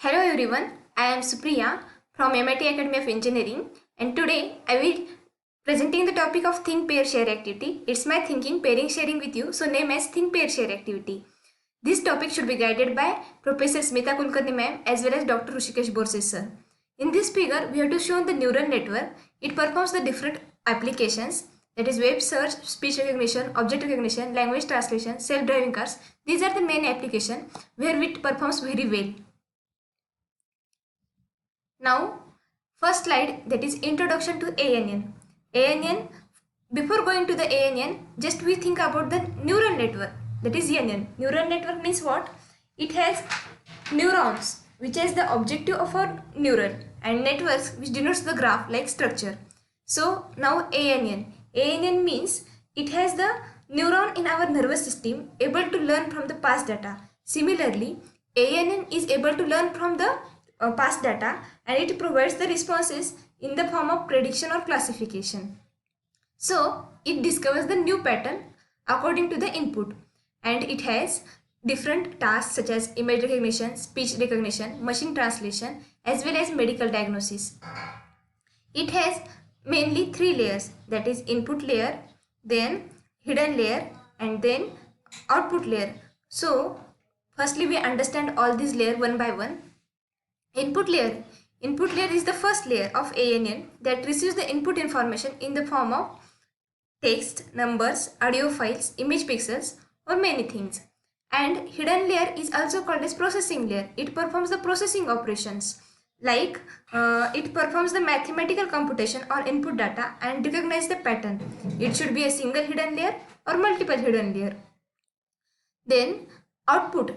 Hello everyone, I am Supriya from MIT Academy of Engineering, and today I will presenting the topic of think pair share activity. It's my thinking pairing sharing with you, so name as think pair share activity. This topic should be guided by Professor Smita Kulkarni ma'am as well as Dr. Rushikesh Borse sir. In this figure, we have to show the neural network. It performs the different applications, that is web search, speech recognition, object recognition, language translation, self-driving cars. These are the main applications where it performs very well. Now, first slide, that is introduction to ANN. ANN, before going to the ANN, just we think about the neural network, that is NN. Neural network means what? It has neurons, which is the objective of our neural, and networks, which denotes the graph like structure. So now ANN. ANN means it has the neuron in our nervous system able to learn from the past data. Similarly, ANN is able to learn from the past data, and it provides the responses in the form of prediction or classification. So it discovers the new pattern according to the input, and it has different tasks such as image recognition, speech recognition, machine translation, as well as medical diagnosis. It has mainly three layers, that is input layer, then hidden layer, and then output layer. So firstly we understand all these layers one by one. Input layer. Input layer is the first layer of ANN that receives the input information in the form of text, numbers, audio files, image pixels, or many things. And hidden layer is also called as processing layer. It performs the processing operations, like it performs the mathematical computation on input data and recognize the pattern. It should be a single hidden layer or multiple hidden layer. Then output.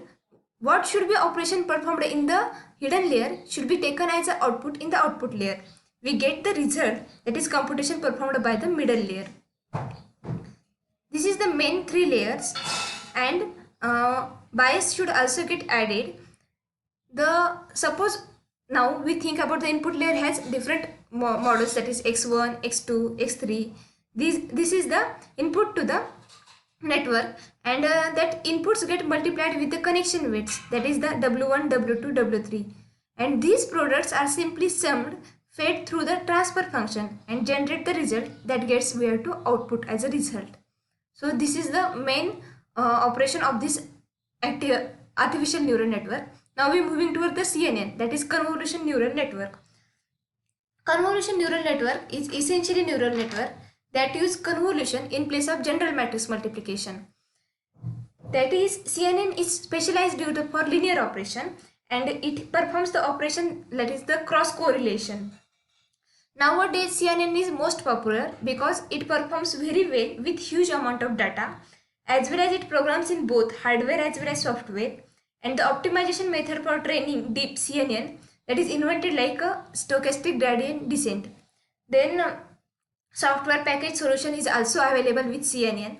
What should be operation performed in the hidden layer should be taken as an output in the output layer. We get the result, that is computation performed by the middle layer. This is the main three layers, and bias should also get added. Suppose now we think about the input layer has different models, that is x1, x2, x3. This is the input to the network, and that inputs get multiplied with the connection weights, that is the W1, W2, W3, and these products are simply summed, fed through the transfer function, and generate the result that gets where to output as a result. So this is the main operation of this artificial neural network. Now we are moving toward the CNN, that is convolution neural network. Convolution neural network is essentially neural network that use convolution in place of general matrix multiplication. That is, CNN is specialized due to for linear operation, and it performs the operation that is the cross correlation. Nowadays CNN is most popular because it performs very well with huge amount of data, as well as it programs in both hardware as well as software, and the optimization method for training deep CNN, that is invented like a stochastic gradient descent. Then software package solution is also available with CNN.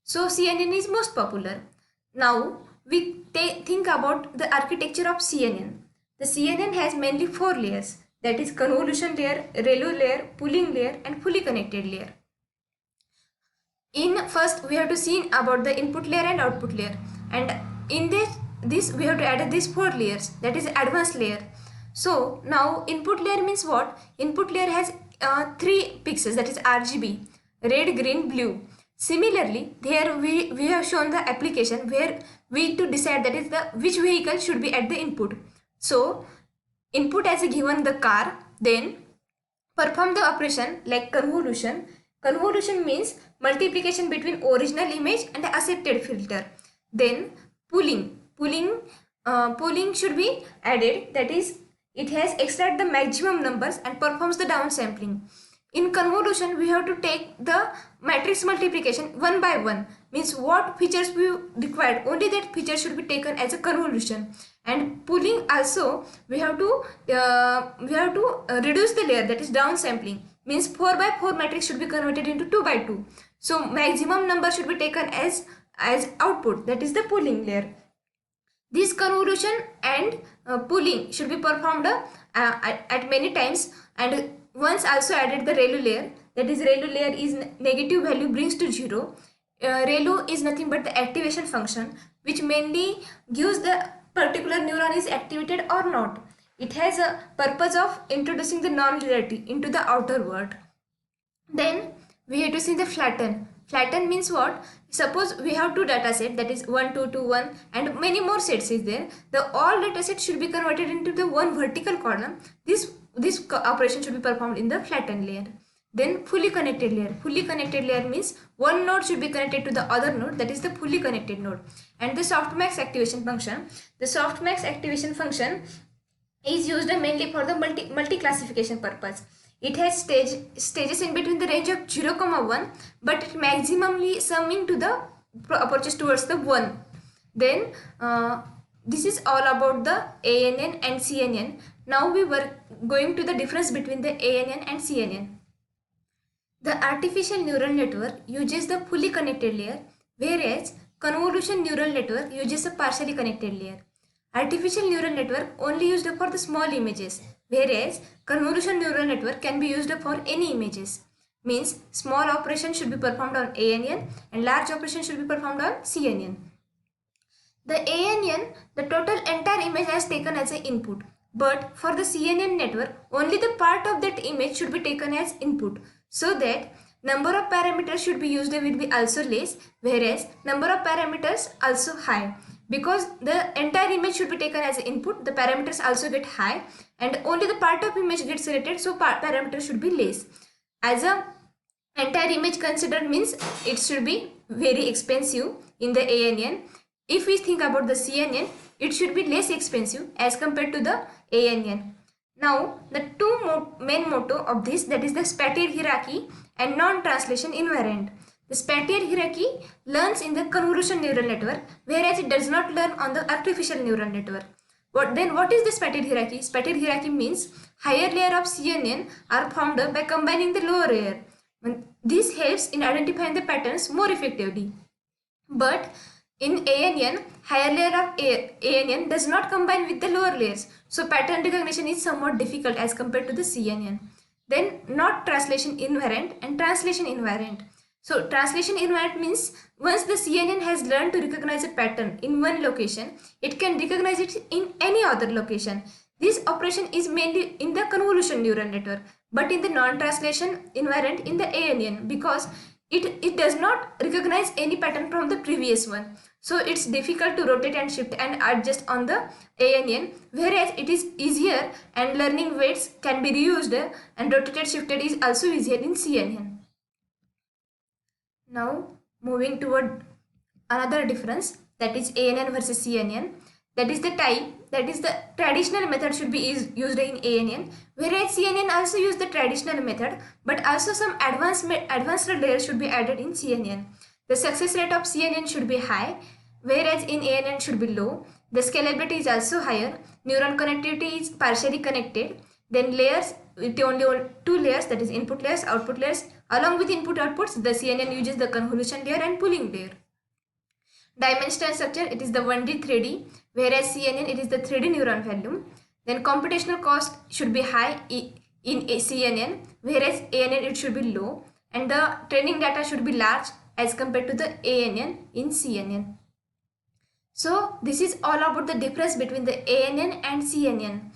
So CNN is most popular. Now we think about the architecture of CNN. The CNN has mainly four layers, that is convolution layer, ReLU layer, pooling layer, and fully connected layer. In first we have to see about the input layer and output layer, and in this we have to add these four layers, that is advanced layer. So now input layer means what? Input layer has three pixels, that is RGB, red, green, blue. Similarly, here we have shown the application where we to decide, that is the which vehicle should be at the input. So input as a given the car, then perform the operation like convolution. Convolution means multiplication between original image and the accepted filter. Then pooling should be added, that is it has extract the maximum numbers and performs the downsampling. In convolution we have to take the matrix multiplication one by one, means what features we required, only that feature should be taken as a convolution. And pooling also we have to reduce the layer, that is downsampling, means 4 by 4 matrix should be converted into 2 by 2. So maximum number should be taken as output, that is the pooling layer. This convolution and pooling should be performed at many times, and once also added the ReLU layer, that is ReLU layer is negative value brings to 0. ReLU is nothing but the activation function, which mainly gives the particular neuron is activated or not. It has a purpose of introducing the non-linearity into the outer world. Then we have to see the flatten. Flatten means what? Suppose we have two data set, that is 1 2 2 1, and many more sets is there. The all data sets should be converted into the one vertical column. This operation should be performed in the flatten layer. Then fully connected layer. Fully connected layer means one node should be connected to the other node, that is the fully connected node. And the softmax activation function. The softmax activation function is used mainly for the multi classification purpose. It has stages in between the range of 0, 1, but it maximally summing to the approaches towards the 1. Then this is all about the ANN and CNN. Now we were going to the difference between the ANN and CNN. The artificial neural network uses the fully connected layer, whereas convolution neural network uses a partially connected layer. Artificial neural network only used for the small images, whereas convolution neural network can be used for any images. Means small operation should be performed on ANN and large operation should be performed on CNN. The ANN, the total entire image is taken as an input, but for the CNN network, only the part of that image should be taken as input, so that number of parameters should be used will be also less, whereas number of parameters also high. Because the entire image should be taken as input, the parameters also get high, and only the part of image gets selected, so parameters should be less. As a entire image considered means it should be very expensive in the ANN. If we think about the CNN, it should be less expensive as compared to the ANN. Now the two main motto of this, that is the spatial hierarchy and non-translation invariant. The spatial hierarchy learns in the convolution neural network, whereas it does not learn on the artificial neural network. What is the spatial hierarchy? Spatial hierarchy means higher layer of CNN are formed by combining the lower layer. This helps in identifying the patterns more effectively. But in ANN, higher layer of ANN does not combine with the lower layers, so pattern recognition is somewhat difficult as compared to the CNN. Then not translation invariant and translation invariant. So translation invariant means once the CNN has learned to recognize a pattern in one location, it can recognize it in any other location. This operation is mainly in the convolution neural network, but in the non-translation invariant in the ANN, because it does not recognize any pattern from the previous one. So it's difficult to rotate and shift and adjust on the ANN, whereas it is easier and learning weights can be reused and rotated shifted is also easier in CNN. Now moving toward another difference, that is ANN versus CNN. That is the type, that is the traditional method should be used in ANN, whereas CNN also use the traditional method, but also some advanced layers should be added in CNN. The success rate of CNN should be high, whereas in ANN should be low. The scalability is also higher. Neuron connectivity is partially connected. Then layers, with only two layers, that is input layers, output layers. Along with input outputs, the CNN uses the convolution layer and pooling layer. Dimensional structure, it is the 1D 3D, whereas CNN it is the 3D neuron volume. Then computational cost should be high in CNN, whereas ANN it should be low, and the training data should be large as compared to the ANN in CNN. So this is all about the difference between the ANN and CNN.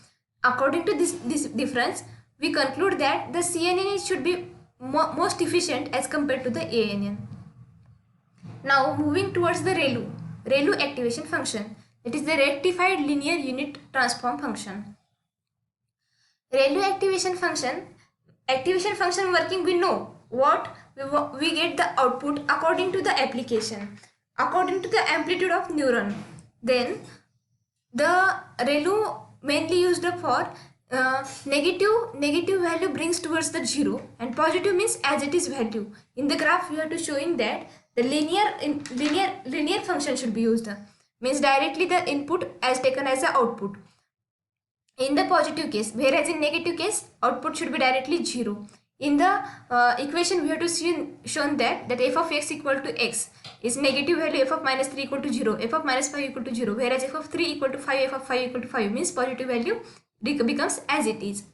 According to this difference, we conclude that the CNN should be most efficient as compared to the ANN. Now moving towards the ReLU activation function. It is the rectified linear unit transform function. ReLU activation function working, we know what we get the output according to the application, according to the amplitude of neuron. Then the ReLU mainly used for negative value brings towards the 0 and positive means as it is value. In the graph we are to showing that the linear function should be used, means directly the input as taken as the output in the positive case, whereas in negative case output should be directly 0. In the equation we have to shown that f of x equal to x is negative value f of minus 3 equal to 0, f of minus 5 equal to 0, whereas f of 3 equal to 5, f of 5 equal to 5 means positive value becomes as it is.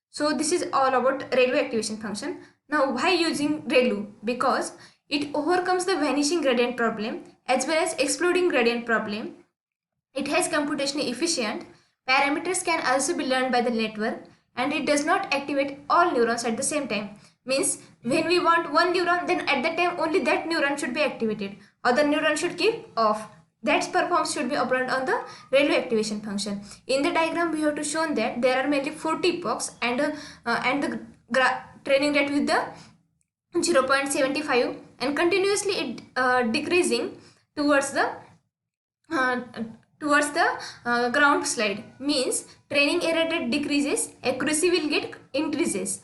So this is all about ReLU activation function. Now why using ReLU? Because it overcomes the vanishing gradient problem as well as exploding gradient problem. It has computationally efficient, Parameters can also be learned by the network, and it does not activate all neurons at the same time. Means when we want one neuron, then at that time only that neuron should be activated. Other neuron should keep off. That performance should be operand on the ReLU activation function. In the diagram, we have to show that there are mainly 40 epochs and the training rate with the 0.75 and continuously it decreasing towards the uh, ground slide. Means training error rate decreases, accuracy will get increases.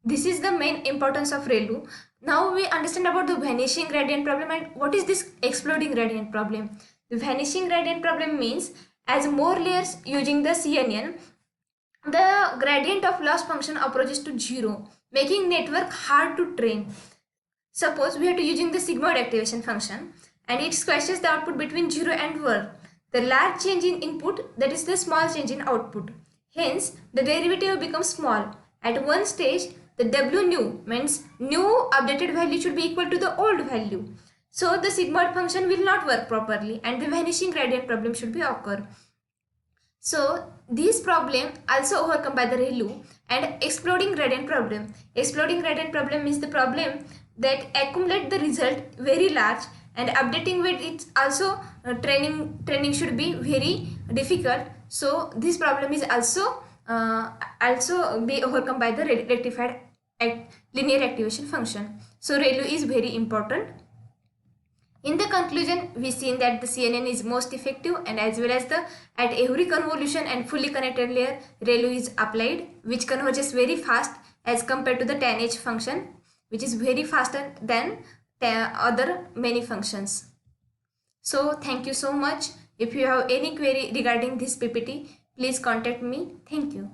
This is the main importance of ReLU. Now we understand about the vanishing gradient problem and what is this exploding gradient problem. The vanishing gradient problem means as more layers using the CNN, the gradient of loss function approaches to 0, making network hard to train. Suppose we are using the sigmoid activation function and it squashes the output between 0 and 1. The large change in input, that is the small change in output. Hence, the derivative becomes small. At one stage, the W new means new updated value should be equal to the old value. So the sigmoid function will not work properly and the vanishing gradient problem should be occur. So this problem also overcome by the ReLU. And exploding gradient problem. Exploding gradient problem is the problem that accumulate the result very large, and updating with it also training should be very difficult. So this problem is also be overcome by the rectified linear activation function. So ReLU is very important. In the conclusion, we seen that the CNN is most effective, and as well as the at every convolution and fully connected layer, ReLU is applied, which converges very fast as compared to the tanh function, which is very faster than other many functions. So thank you so much. If you have any query regarding this PPT, please contact me. Thank you.